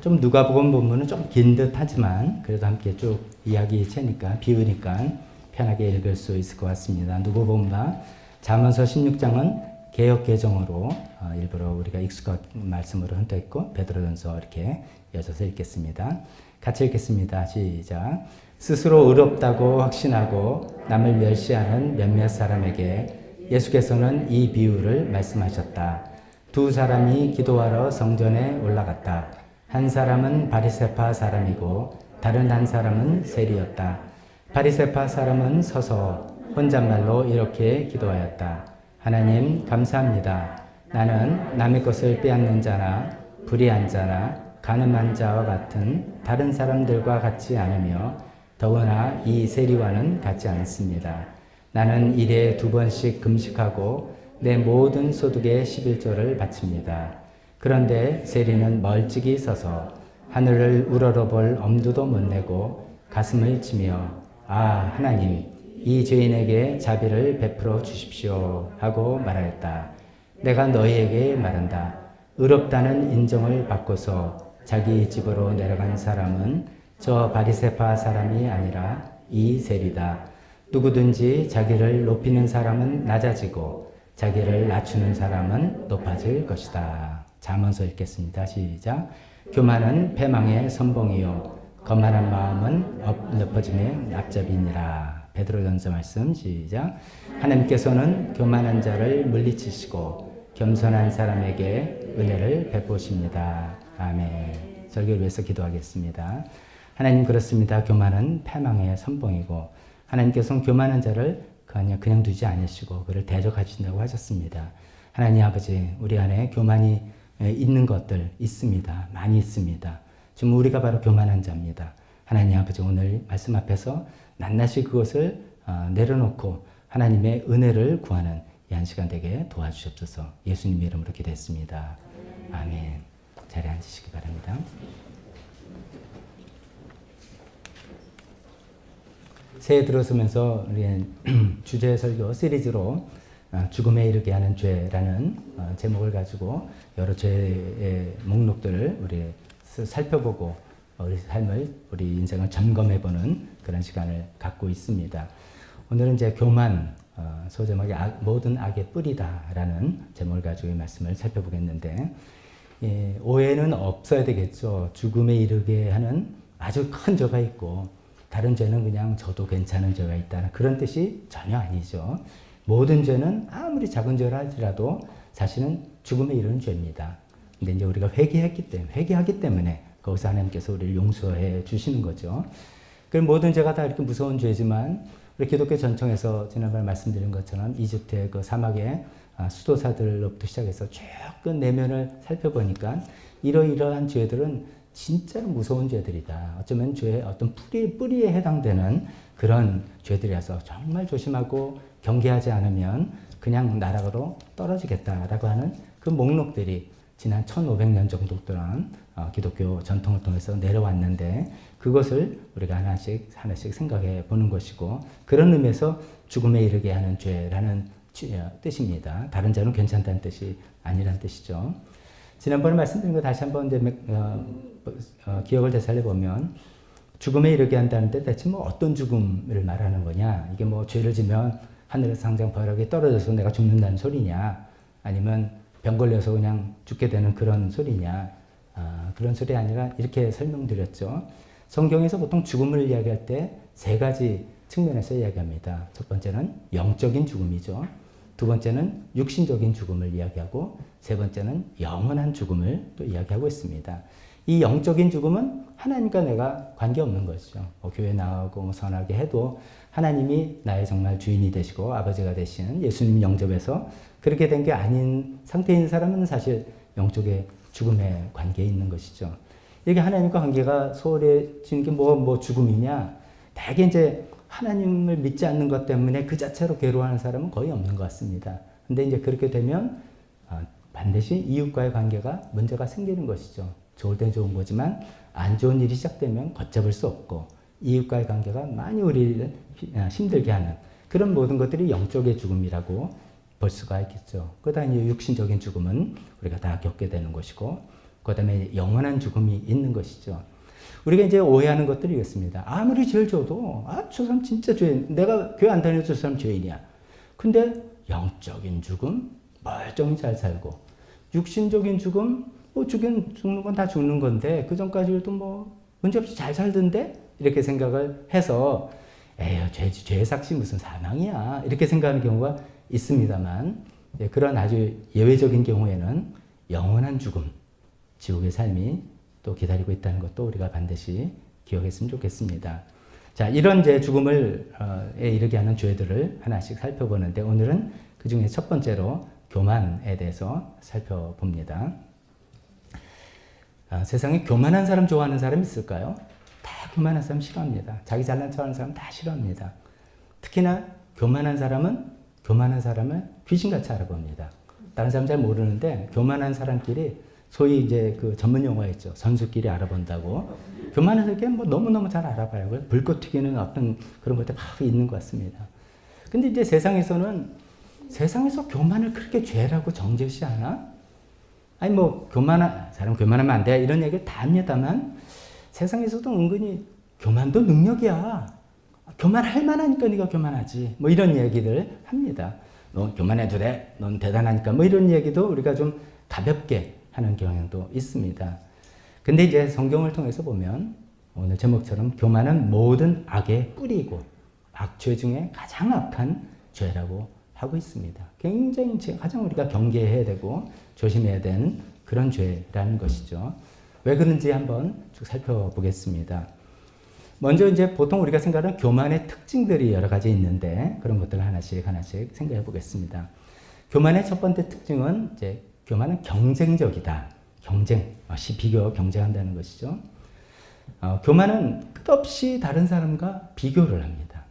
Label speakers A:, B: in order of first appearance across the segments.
A: 좀 누가복음 본문은 좀 긴 듯하지만 그래도 함께 쭉 이야기 채니까 비우니까 편하게 읽을 수 있을 것 같습니다. 누가복음과 잠언서 16장은 개역 개정으로 일부러 우리가 익숙한 말씀으로 선택했고 베드로전서 이렇게 이어져서 읽겠습니다. 같이 읽겠습니다. 시작. 스스로 의롭다고 확신하고 남을 멸시하는 몇몇 사람에게 예수께서는 이 비유를 말씀하셨다. 두 사람이 기도하러 성전에 올라갔다. 한 사람은 바리새파 사람이고 다른 한 사람은 세리였다. 바리새파 사람은 서서 혼잣말로 이렇게 기도하였다. 하나님 감사합니다. 나는 남의 것을 빼앗는 자나 불의한 자나 가늠한 자와 같은 다른 사람들과 같지 않으며 더구나 이 세리와는 같지 않습니다. 나는 일에 2번씩 금식하고 내 모든 소득의 11조를 바칩니다. 그런데 세리는 멀찍이 서서 하늘을 우러러볼 엄두도 못 내고 가슴을 치며 아 하나님 이 죄인에게 자비를 베풀어 주십시오 하고 말하였다. 내가 너희에게 말한다. 의롭다는 인정을 받고서 자기 집으로 내려간 사람은 저 바리새파 사람이 아니라 이 세리다. 누구든지 자기를 높이는 사람은 낮아지고 자기를 낮추는 사람은 높아질 것이다. 잠언서 읽겠습니다. 시작. 교만은 패망의 선봉이요 거만한 마음은 엎어짐의 납잡이니라. 베드로전서 말씀 시작. 하나님께서는 교만한 자를 물리치시고 겸손한 사람에게 은혜를 베푸십니다. 아멘. 설교를 위해서 기도하겠습니다. 하나님 그렇습니다. 교만은 패망의 선봉이고 하나님께서는 교만한 자를 그냥 두지 않으시고 그를 대적하신다고 하셨습니다. 하나님 아버지 우리 안에 교만이 있는 것들 있습니다. 많이 있습니다. 지금 우리가 바로 교만한 자입니다. 하나님 아버지 오늘 말씀 앞에서 낱낱이 그것을 내려놓고 하나님의 은혜를 구하는 이 한 시간 되게 도와주시옵소서. 예수님 이름으로 기도했습니다. 아멘. 자리에 앉으시기 바랍니다. 새해 들어서면서 우리 주제 설교 시리즈로 죽음에 이르게 하는 죄라는 제목을 가지고 여러 죄의 목록들을 우리 살펴보고 우리 삶을, 우리 인생을 점검해보는 그런 시간을 갖고 있습니다. 오늘은 이제 교만, 소제목이 모든 악의 뿌리다라는 제목을 가지고 이 말씀을 살펴보겠는데 오해는 없어야 되겠죠. 죽음에 이르게 하는 아주 큰 죄가 있고 다른 죄는 그냥 저도 괜찮은 죄가 있다는 그런 뜻이 전혀 아니죠. 모든 죄는 아무리 작은 죄라 할지라도 사실은 죽음에 이르는 죄입니다. 근데 이제 우리가 회개하기 때문에 거기서 하나님께서 우리를 용서해 주시는 거죠. 그 모든 죄가 다 이렇게 무서운 죄지만 우리 기독교 전통에서 지난번에 말씀드린 것처럼 이집트의 그 사막의 수도사들로부터 시작해서 쭉 그 내면을 살펴보니까 이러이러한 죄들은 진짜로 무서운 죄들이다. 어쩌면 죄의 어떤 뿌리에 해당되는 그런 죄들이라서 정말 조심하고 경계하지 않으면 그냥 나락으로 떨어지겠다라고 하는 그 목록들이 지난 1500년 정도 동안 기독교 전통을 통해서 내려왔는데 그것을 우리가 하나씩 생각해 보는 것이고 그런 의미에서 죽음에 이르게 하는 죄라는 뜻입니다. 다른 죄는 괜찮다는 뜻이 아니라는 뜻이죠. 지난번에 말씀드린 거 다시 한번 이제 기억을 되살려 보면 죽음에 이르게 한다는데 대체 뭐 어떤 죽음을 말하는 거냐? 이게 뭐 죄를 지면 하늘에서 당장 벼락이 떨어져서 내가 죽는다는 소리냐? 아니면 병 걸려서 그냥 죽게 되는 그런 소리냐? 그런 소리 아니라 이렇게 설명드렸죠. 성경에서 보통 죽음을 이야기할 때 세 가지 측면에서 이야기합니다. 첫 번째는 영적인 죽음이죠. 두 번째는 육신적인 죽음을 이야기하고 세 번째는 영원한 죽음을 또 이야기하고 있습니다. 이 영적인 죽음은 하나님과 내가 관계없는 것이죠. 교회 나가고 선하게 해도 하나님이 나의 정말 주인이 되시고 아버지가 되시는 예수님 영접해서 그렇게 된 게 아닌 상태에 있는 사람은 사실 영적의 죽음에 관계에 있는 것이죠. 이게 하나님과 관계가 소홀해지는 게 뭐 죽음이냐? 대개 이제 하나님을 믿지 않는 것 때문에 그 자체로 괴로워하는 사람은 거의 없는 것 같습니다. 근데 이제 그렇게 되면 반드시 이웃과의 관계가 문제가 생기는 것이죠. 좋을 땐 좋은 거지만 안 좋은 일이 시작되면 걷잡을 수 없고 이웃과의 관계가 많이 우리를 힘들게 하는 그런 모든 것들이 영적의 죽음이라고 볼 수가 있겠죠. 그러다 이제 육신적인 죽음은 우리가 다 겪게 되는 것이고 그다음에 영원한 죽음이 있는 것이죠. 우리가 이제 오해하는 것들이 있습니다. 아무리 죄를 져도 저 사람 진짜 죄인, 내가 교회 안 다녀도 저 사람 죄인이야. 근데 영적인 죽음 멀쩡히 잘 살고 육신적인 죽음 죽는 건 다 죽는 건데 그 전까지도 뭐 문제없이 잘 살던데 이렇게 생각을 해서 에휴 죄의 삭시 무슨 사망이야 이렇게 생각하는 경우가 있습니다만 그런 아주 예외적인 경우에는 영원한 죽음, 지옥의 삶이 또 기다리고 있다는 것도 우리가 반드시 기억했으면 좋겠습니다. 자, 이런 이제 죽음을 이르게 하는 죄들을 하나씩 살펴보는데 오늘은 그 중에 첫 번째로 교만에 대해서 살펴봅니다. 세상에 교만한 사람 좋아하는 사람 있을까요? 다 교만한 사람 싫어합니다. 자기 잘난 척하는 사람 다 싫어합니다. 특히나 교만한 사람은 교만한 사람을 귀신같이 알아봅니다. 다른 사람 잘 모르는데 교만한 사람끼리 소위 이제 그 전문 용어 있죠. 선수끼리 알아본다고. 교만한 사람끼리 뭐 너무너무 잘 알아봐요. 불꽃 튀기는 어떤 그런 것들이 막 있는 것 같습니다. 근데 이제 세상에서 교만을 그렇게 죄라고 정죄시하나? 아니 뭐 사람 교만하면 안 돼 이런 얘기를 다 합니다만 세상에서도 은근히 교만도 능력이야. 교만할 만하니까 네가 교만하지. 뭐 이런 얘기를 합니다. 너 교만해도 돼. 넌 대단하니까. 뭐 이런 얘기도 우리가 좀 가볍게 하는 경향도 있습니다. 근데 이제 성경을 통해서 보면 오늘 제목처럼 교만은 모든 악의 뿌리고 악죄 중에 가장 악한 죄라고 하고 있습니다. 굉장히 가장 우리가 경계해야 되고 조심해야 되는 그런 죄라는 것이죠. 왜 그런지 한번 쭉 살펴보겠습니다. 먼저 이제 보통 우리가 생각하는 교만의 특징들이 여러 가지 있는데 그런 것들을 하나씩 생각해 보겠습니다. 교만의 첫 번째 특징은 이제 교만은 경쟁적이다. 비교, 경쟁한다는 것이죠. 교만은 끝없이 다른 사람과 비교를 합니다.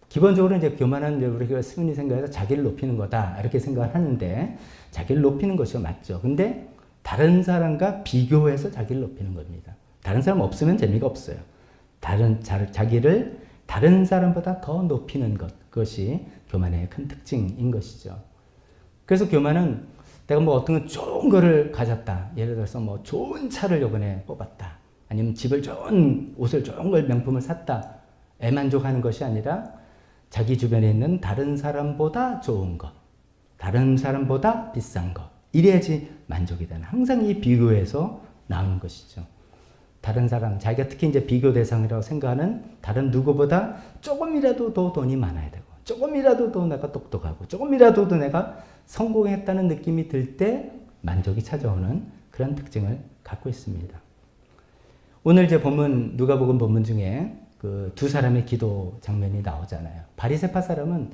A: 기본적으로 이제 교만은 우리가 흔히 생각해서 자기를 높이는 거다 이렇게 생각을 하는데 자기를 높이는 것이 맞죠. 근데 다른 사람과 비교해서 자기를 높이는 겁니다. 다른 사람 없으면 재미가 없어요. 자기를 다른 사람보다 더 높이는 그것이 교만의 큰 특징인 것이죠. 그래서 교만은 내가 뭐 어떤 좋은 거를 가졌다. 예를 들어서 뭐 좋은 차를 이번에 뽑았다. 아니면 옷을 좋은 걸 명품을 샀다. 에 만족하는 것이 아니라 자기 주변에 있는 다른 사람보다 좋은 것, 다른 사람보다 비싼 것. 이래야지 만족이 되는. 항상 이 비교에서 나오는 것이죠. 다른 사람, 자기가 특히 이제 비교 대상이라고 생각하는 다른 누구보다 조금이라도 더 돈이 많아야 되고, 조금이라도 더 내가 똑똑하고, 조금이라도 더 내가 성공했다는 느낌이 들 때 만족이 찾아오는 그런 특징을 갖고 있습니다. 오늘 이제 누가복음 본문 중에 그 두 사람의 기도 장면이 나오잖아요. 바리새파 사람은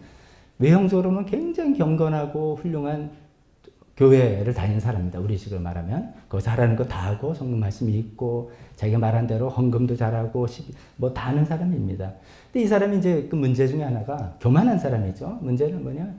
A: 외형적으로는 굉장히 경건하고 훌륭한 교회를 다니는 사람입니다. 우리식으로 말하면 거기서 하라는 거 다 하고 성경 말씀이 있고 자기가 말한 대로 헌금도 잘하고 뭐 다 하는 사람입니다. 근데 이 사람이 이제 그 문제 중에 하나가 교만한 사람이죠. 문제는 뭐냐?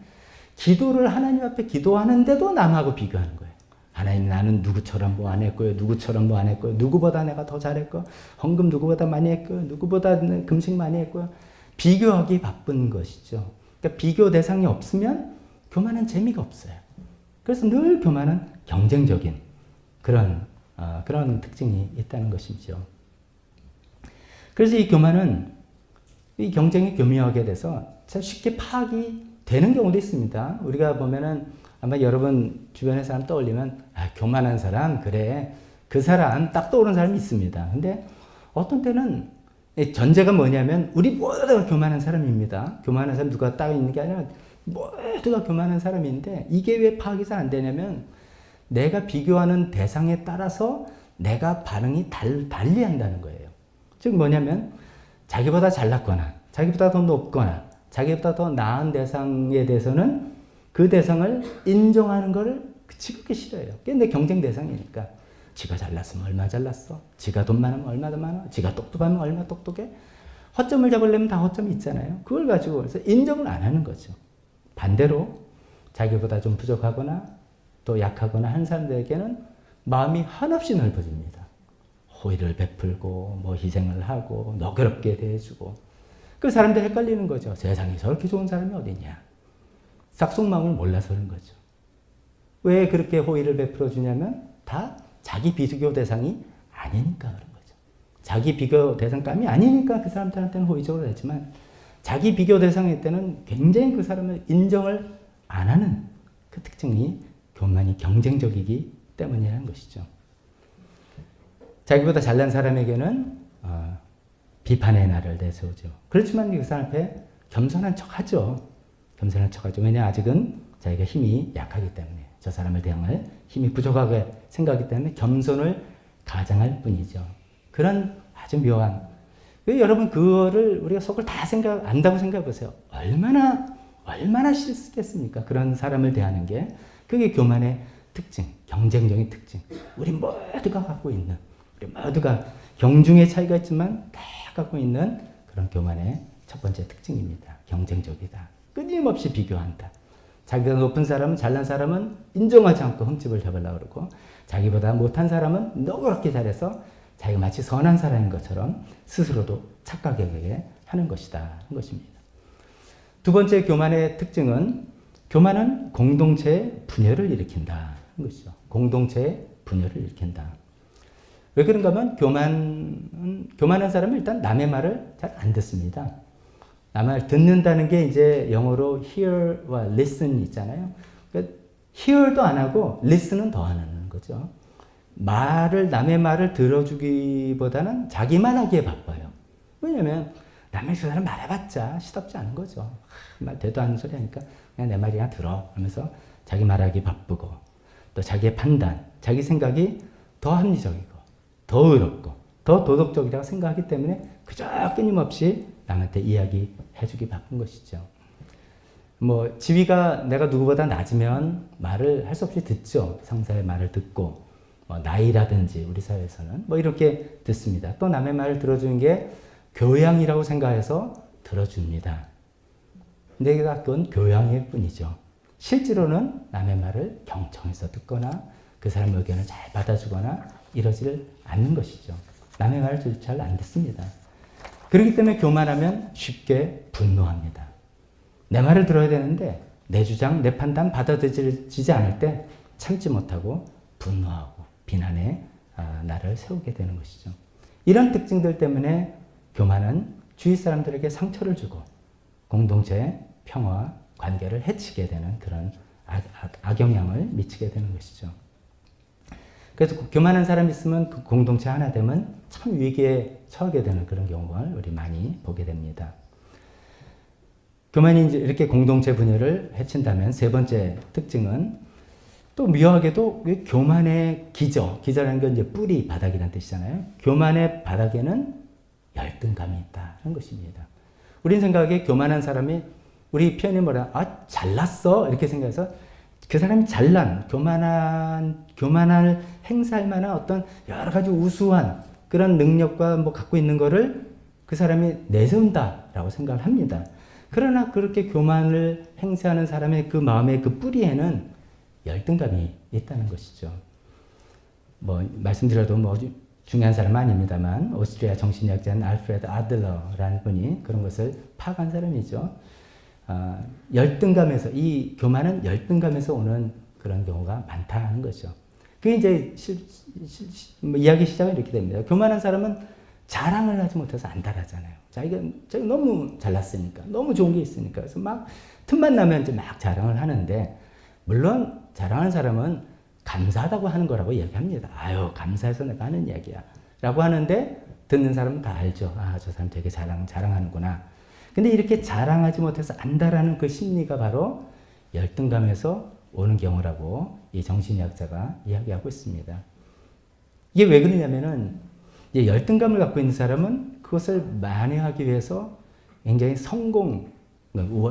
A: 기도를 하나님 앞에 기도하는데도 남하고 비교하는 거예요. 하나님 나는 누구처럼 뭐 안 했고요. 누구처럼 뭐 안 했고요. 누구보다 내가 더 잘했고 헌금 누구보다 많이 했고요. 누구보다 금식 많이 했고요. 비교하기 바쁜 것이죠. 그러니까 비교 대상이 없으면 교만은 재미가 없어요. 그래서 늘 교만은 경쟁적인 그런 특징이 있다는 것이죠. 그래서 이 교만은 이 경쟁이 교묘하게 돼서 쉽게 파악이 되는 경우도 있습니다. 우리가 보면은 아마 여러분 주변의 사람 떠올리면 교만한 사람 그래 그 사람 딱 떠오르는 사람이 있습니다. 근데 어떤 때는 전제가 뭐냐면 우리 모두가 교만한 사람입니다. 교만한 사람 누가 딱 있는 게 아니라 모두가 교만한 사람인데 이게 왜 파악이 잘 안 되냐면 내가 비교하는 대상에 따라서 내가 반응이 달리 한다는 거예요. 즉 뭐냐면 자기보다 잘났거나 자기보다 더 높거나 자기보다 더 나은 대상에 대해서는 그 대상을 인정하는 걸 지극히 싫어해요. 그게 내 경쟁 대상이니까. 지가 잘났으면 얼마 잘났어. 지가 돈 많으면 얼마 더 많아. 지가 똑똑하면 얼마 똑똑해. 허점을 잡으려면 다 허점이 있잖아요. 그걸 가지고 그래서 인정을 안 하는 거죠. 반대로 자기보다 좀 부족하거나 또 약하거나 한 사람들에게는 마음이 한없이 넓어집니다. 호의를 베풀고 뭐 희생을 하고 너그럽게 대해주고 그 사람들 헷갈리는 거죠. 세상에 저렇게 좋은 사람이 어디냐. 싹속마음을 몰라서 그런 거죠. 왜 그렇게 호의를 베풀어 주냐면 다 자기 비교 대상이 아니니까 그런 거죠. 자기 비교 대상감이 아니니까 그 사람들한테는 호의적으로 했지만 자기 비교 대상일 때는 굉장히 그 사람을 인정을 안 하는 그 특징이 교만이 경쟁적이기 때문이라는 것이죠. 자기보다 잘난 사람에게는 비판의 날을 내세우죠. 그렇지만 그 사람 앞에 겸손한 척하죠. 겸손한 척하죠. 왜냐 아직은 자기가 힘이 약하기 때문에 저 사람을 대항할 힘이 부족하게 생각하기 때문에 겸손을 가장할 뿐이죠. 그런 아주 묘한 여러분 그거를 우리가 속을 다 안다고 생각해 보세요. 얼마나 싫겠습니까? 그런 사람을 대하는 게 그게 교만의 특징, 경쟁적인 특징. 우리 모두가 갖고 있는 우리 모두가 경중의 차이가 있지만 다 갖고 있는 그런 교만의 첫 번째 특징입니다. 경쟁적이다. 끊임없이 비교한다. 자기보다 높은 사람은 잘난 사람은 인정하지 않고 흠집을 잡으려고 그러고 자기보다 못한 사람은 너그럽게 잘해서 자기가 마치 선한 사람인 것처럼 스스로도 착각하게 하는 것이다. 하는 것입니다. 두 번째 교만의 특징은 교만은 공동체의 분열을 일으킨다. 하는 것이죠. 공동체의 분열을 일으킨다. 왜 그런가 하면 교만한 사람은 일단 남의 말을 잘 안 듣습니다. 남의 말 듣는다는 게 이제 영어로 hear와 listen 있잖아요. 그러니까 hear도 안 하고 listen은 더 하는 거죠. 남의 말을 들어주기보다는 자기만 하기에 바빠요. 왜냐면 남의 그 사람 말해봤자 시답지 않은 거죠. 말 되도 않는 소리 하니까 그냥 내 말이나 들어 하면서 자기 말하기 바쁘고 또 자기의 판단, 자기 생각이 더 합리적이고 더 의롭고 더 도덕적이라고 생각하기 때문에 그저 끊임없이 남한테 이야기해주기 바쁜 것이죠. 뭐 지위가 내가 누구보다 낮으면 말을 할 수 없이 듣죠. 상사의 말을 듣고 뭐 나이라든지 우리 사회에서는 뭐 이렇게 듣습니다. 또 남의 말을 들어주는 게 교양이라고 생각해서 들어줍니다. 근데 그건 교양일 뿐이죠. 실제로는 남의 말을 경청해서 듣거나 그 사람 의견을 잘 받아주거나 이러지를 않는 것이죠. 남의 말을 잘 안 듣습니다. 그렇기 때문에 교만하면 쉽게 분노합니다. 내 말을 들어야 되는데 내 주장, 내 판단 받아들이지 않을 때 참지 못하고 분노하고 비난의 날을 세우게 되는 것이죠. 이런 특징들 때문에 교만은 주위 사람들에게 상처를 주고 공동체의 평화, 관계를 해치게 되는 그런 악영향을 미치게 되는 것이죠. 그래서 교만한 사람이 있으면 그 공동체 하나 되면 참 위기에 처하게 되는 그런 경우를 우리 많이 보게 됩니다. 교만이 이제 이렇게 공동체 분열을 해친다면 세 번째 특징은 또 묘하게도 교만의 기저라는 건 이제 뿌리 바닥이라는 뜻이잖아요. 교만의 바닥에는 열등감이 있다는 것입니다. 우린 생각에 교만한 사람이 우리 표현이 잘났어 이렇게 생각해서 그 사람이 교만을 행사할 만한 어떤 여러 가지 우수한 그런 능력과 뭐 갖고 있는 거를 그 사람이 내세운다라고 생각을 합니다. 그러나 그렇게 교만을 행사하는 사람의 그 마음의 그 뿌리에는 열등감이 있다는 것이죠. 뭐 말씀드려도 뭐 중요한 사람은 아닙니다만 오스트리아 정신의학자인 알프레드 아들러라는 분이 그런 것을 파악한 사람이죠. 열등감에서 이 교만은 열등감에서 오는 그런 경우가 많다는 거죠. 그게 이제 이야기 시작은 이렇게 됩니다. 교만한 사람은 자랑을 하지 못해서 안달하잖아요. 자기가 너무 잘났으니까, 너무 좋은 게 있으니까. 그래서 막 틈만 나면 이제 막 자랑을 하는데, 물론 자랑하는 사람은 감사하다고 하는 거라고 얘기합니다. 아유, 감사해서 내가 하는 이야기야. 라고 하는데, 듣는 사람은 다 알죠. 아, 저 사람 되게 자랑하는구나. 근데 이렇게 자랑하지 못해서 안달하는 그 심리가 바로 열등감에서 오는 경우라고 이 정신의학자가 이야기하고 있습니다. 이게 왜 그러냐면은, 이제 열등감을 갖고 있는 사람은 그것을 만회하기 위해서 굉장히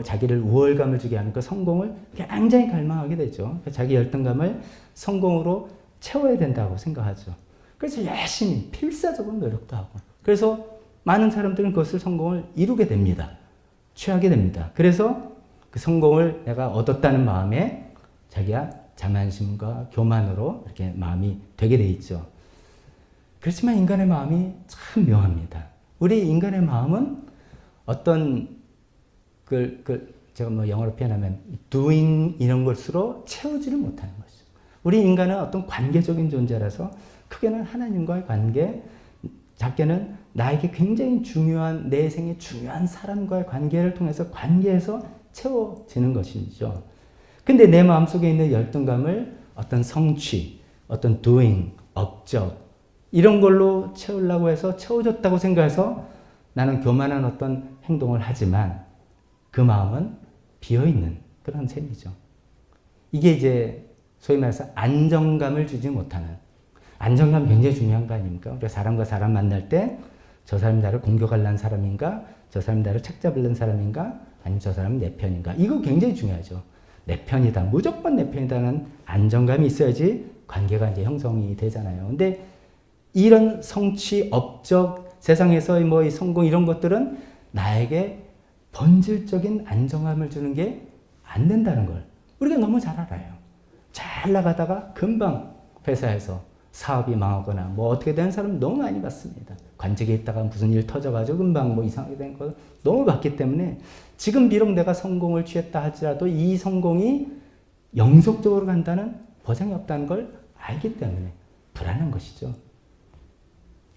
A: 자기를 우월감을 주게 하는 그 성공을 굉장히 갈망하게 되죠. 자기 열등감을 성공으로 채워야 된다고 생각하죠. 그래서 열심히 필사적으로 노력도 하고. 그래서 많은 사람들은 그것을 성공을 이루게 됩니다. 취하게 됩니다. 그래서 그 성공을 내가 얻었다는 마음에 자기가 자만심과 교만으로 이렇게 마음이 되게 돼 있죠. 그렇지만 인간의 마음이 참 묘합니다. 우리 인간의 마음은 어떤 제가 뭐 영어로 표현하면 doing 이런 것으로 채우지를 못하는 것이죠. 우리 인간은 어떤 관계적인 존재라서 크게는 하나님과의 관계, 작게는 나에게 굉장히 중요한 내 생에 중요한 사람과의 관계를 통해서 관계에서 채워지는 것이죠. 근데 내 마음속에 있는 열등감을 어떤 성취, 어떤 doing, 업적 이런 걸로 채우려고 해서 채워졌다고 생각해서 나는 교만한 어떤 행동을 하지만 그 마음은 비어있는 그런 셈이죠. 이게 이제 소위 말해서 안정감을 주지 못하는, 안정감 굉장히 중요한 거 아닙니까? 우리가 사람과 사람 만날 때 저 사람이 나를 공격하려는 사람인가? 저 사람이 나를 책잡으려는 사람인가? 아니면 저 사람은 내 편인가? 이거 굉장히 중요하죠. 내 편이다. 무조건 내 편이다는 안정감이 있어야지 관계가 이제 형성이 되잖아요. 근데 이런 성취, 업적, 세상에서 뭐 이 성공 이런 것들은 나에게 본질적인 안정감을 주는 게 안 된다는 걸 우리가 너무 잘 알아요. 잘 나가다가 금방 회사에서 사업이 망하거나 뭐 어떻게 되는 사람 너무 많이 봤습니다. 관직에 있다가 무슨 일 터져가지고 금방 뭐 이상하게 된 거 너무 봤기 때문에 지금 비록 내가 성공을 취했다 할지라도 이 성공이 영속적으로 간다는 보장이 없다는 걸 알기 때문에 불안한 것이죠.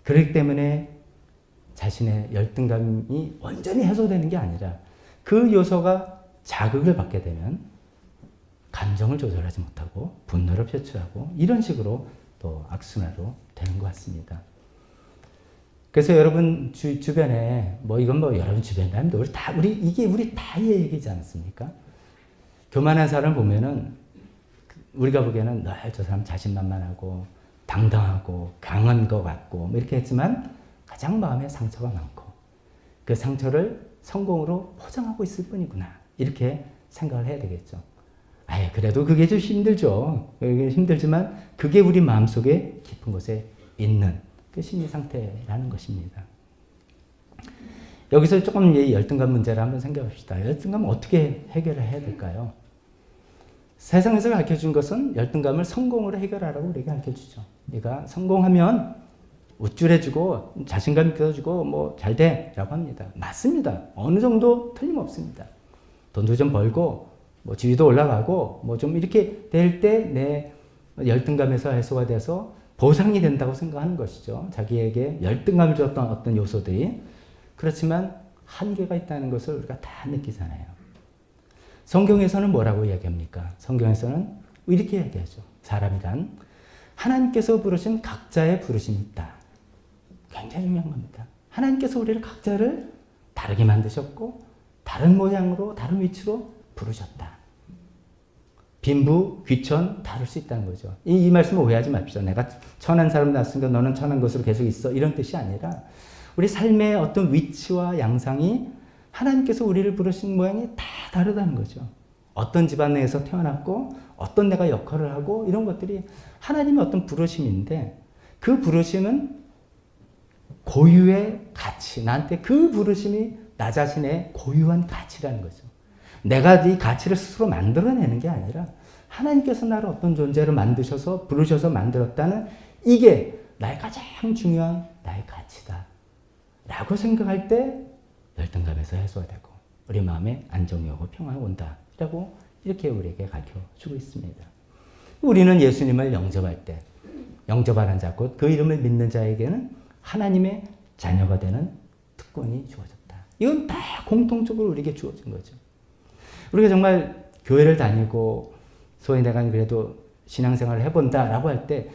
A: 그렇기 때문에 자신의 열등감이 완전히 해소되는 게 아니라 그 요소가 자극을 받게 되면 감정을 조절하지 못하고 분노를 표출하고 이런 식으로 또 악순환으로 되는 것 같습니다. 그래서 여러분 주변에 뭐 이건 뭐 여러분 주변에 아닙니다. 우리 다의 얘기지 않습니까? 교만한 사람을 보면은 우리가 보기에는 저 사람 자신만만하고 당당하고 강한 것 같고 뭐 이렇게 했지만 가장 마음에 상처가 많고 그 상처를 성공으로 포장하고 있을 뿐이구나 이렇게 생각을 해야 되겠죠. 그래도 그게 좀 힘들죠. 그게 힘들지만 그게 우리 마음속에 깊은 곳에 있는 그 심리 상태라는 것입니다. 여기서 조금 열등감 문제를 한번 생각해 봅시다. 열등감은 어떻게 해결을 해야 될까요? 세상에서 가르쳐준 것은 열등감을 성공으로 해결하라고 우리에게 가르쳐주죠. 네가 성공하면 우쭐해주고 자신감 껴주고 뭐 잘 돼라고 합니다. 맞습니다. 어느 정도 틀림없습니다. 돈도 좀 벌고 뭐 지위도 올라가고 뭐 좀 이렇게 될 때 내 열등감에서 해소가 돼서 보상이 된다고 생각하는 것이죠. 자기에게 열등감을 줬던 어떤 요소들이. 그렇지만 한계가 있다는 것을 우리가 다 느끼잖아요. 성경에서는 뭐라고 이야기합니까? 성경에서는 이렇게 이야기하죠. 사람이란 하나님께서 부르신 각자의 부르심이 있다. 굉장히 중요한 겁니다. 하나님께서 우리를 각자를 다르게 만드셨고 다른 모양으로 다른 위치로 부르셨다. 빈부, 귀천 다를 수 있다는 거죠. 이 말씀을 오해하지 맙시다. 내가 천한 사람 낳았으니까 너는 천한 것으로 계속 있어. 이런 뜻이 아니라 우리 삶의 어떤 위치와 양상이 하나님께서 우리를 부르신 모양이 다 다르다는 거죠. 어떤 집안에서 태어났고 어떤 내가 역할을 하고 이런 것들이 하나님의 어떤 부르심인데 그 부르심은 고유의 가치. 나한테 그 부르심이 나 자신의 고유한 가치라는 거죠. 내가 이 가치를 스스로 만들어내는 게 아니라 하나님께서 나를 어떤 존재로 만드셔서 부르셔서 만들었다는 이게 나의 가장 중요한 나의 가치다 라고 생각할 때 열등감에서 해소가 되고 우리 마음에 안정이 오고 평화가 온다 라고 이렇게 우리에게 가르쳐주고 있습니다. 우리는 예수님을 영접할 때 영접하는 자 곧 그 이름을 믿는 자에게는 하나님의 자녀가 되는 특권이 주어졌다. 이건 다 공통적으로 우리에게 주어진 거죠. 우리가 정말 교회를 다니고 소위 내가 그래도 신앙생활을 해본다라고 할 때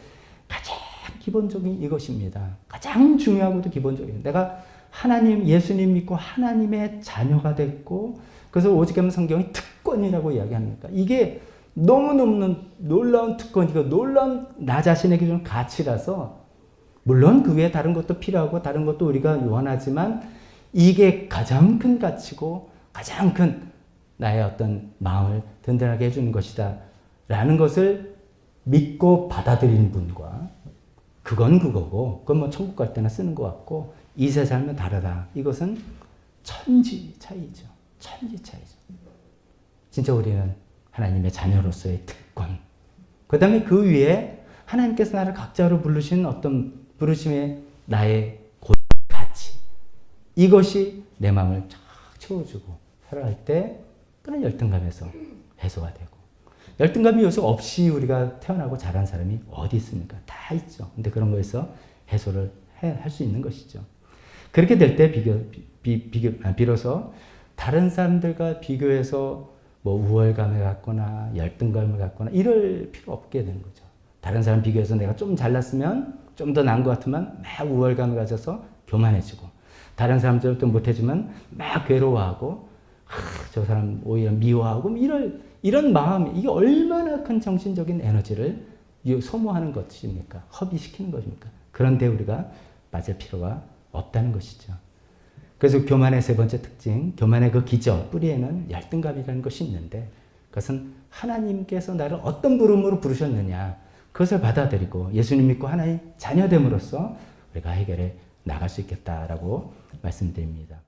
A: 가장 기본적인 이것입니다. 가장 중요하고도 기본적인 내가 하나님, 예수님 믿고 하나님의 자녀가 됐고 그래서 오직하면 성경이 특권이라고 이야기합니까? 이게 너무너무 놀라운 특권이고 놀라운 나 자신에게 주는 가치라서 물론 그 외에 다른 것도 필요하고 다른 것도 우리가 원하지만 이게 가장 큰 가치고 가장 큰 나의 어떤 마음을 든든하게 해주는 것이다 라는 것을 믿고 받아들이는 분과 그건 그거고 그건 뭐 천국 갈 때나 쓰는 것 같고 이 세상은 다르다. 이것은 천지 차이죠. 천지 차이죠. 진짜 우리는 하나님의 자녀로서의 특권 그 다음에 그 위에 하나님께서 나를 각자로 부르신 어떤 부르심의 나의 가치 이것이 내 마음을 쫙 채워주고 살아갈 때 그런 열등감에서 해소가 되고 열등감이 요소 없이 우리가 태어나고 자란 사람이 어디 있습니까? 다 있죠. 근데 그런 거에서 해소를 할 수 있는 것이죠. 그렇게 될 때 비로소 다른 사람들과 비교해서 뭐 우월감을 갖거나 열등감을 갖거나 이럴 필요 없게 되는 거죠. 다른 사람 비교해서 내가 좀 잘났으면 좀 더 나은 것 같으면 막 우월감을 가져서 교만해지고, 다른 사람들도 못해주면 막 괴로워하고, 저 사람 오히려 미워하고, 이런 마음, 이게 얼마나 큰 정신적인 에너지를 소모하는 것입니까? 허비시키는 것입니까? 그런데 우리가 맞을 필요가 없다는 것이죠. 그래서 교만의 세 번째 특징, 교만의 그 기저, 뿌리에는 열등감이라는 것이 있는데, 그것은 하나님께서 나를 어떤 부름으로 부르셨느냐, 그것을 받아들이고 예수님 믿고 하나의 자녀됨으로써 우리가 해결해 나갈 수 있겠다라고 말씀드립니다.